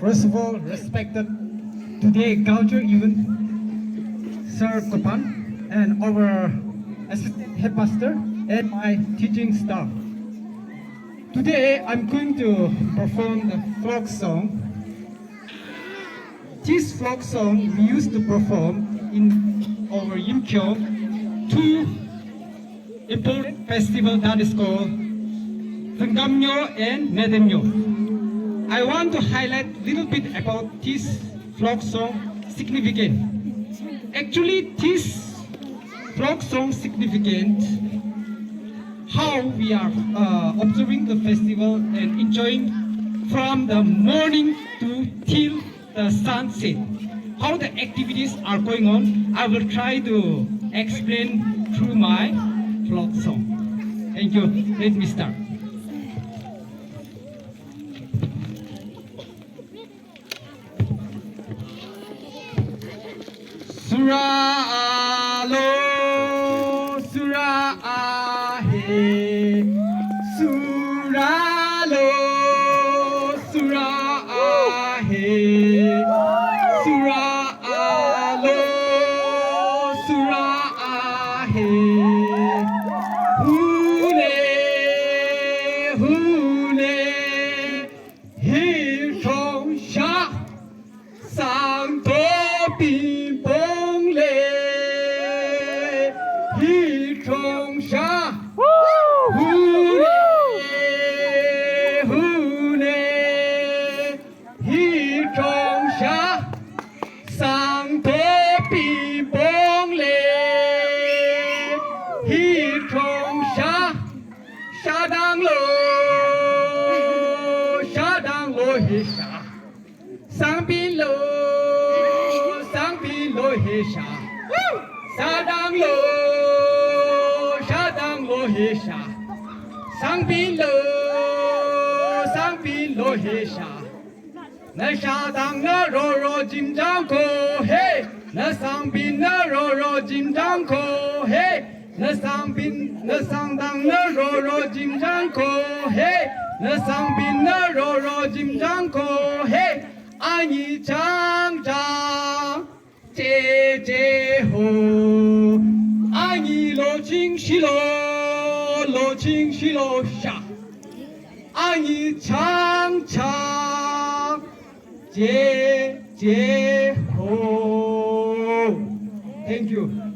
First of all, respected today culture event, Sir Kopan, and our assistant headmaster and my teaching staff. Today, I'm going to perform the folk song. This folk song we used to perform in our Yimkyong two important festival that is called Thangamnyo and Nedemnyo. I want to highlight a little bit about this folk song significance. Actually, this folk song significant how we are observing the festival and enjoying from the morning to till the sunset. How the activities are going on, I will try to explain through my folk song. Thank you. Let me start. Sura alo, sura ahe, sura lo, sura ahe, sura alo, sura ahe, hule, hule, hi trong sha, sang to pi bong le, hi trong sha, hule, hule, hi trong sha, sang to pi bong le, hi trong sha, sha dang lo, sha dang lo hi sha, sang pi lo, sang pi lo hi sha, sa dang lo, sha dang lo hi sha, sang pi lo hi sha. Na sha dang na ro ro jim jang ko hey, na sang bin na ro ro jim jang ko hey, na sang dang na ro ro jim jang ko hey, na sang bin na ro ro jim jang ko hey, ani chang chang je je ho, ani lo ching shi lo sha, ani chang chang je je ho. Thank you.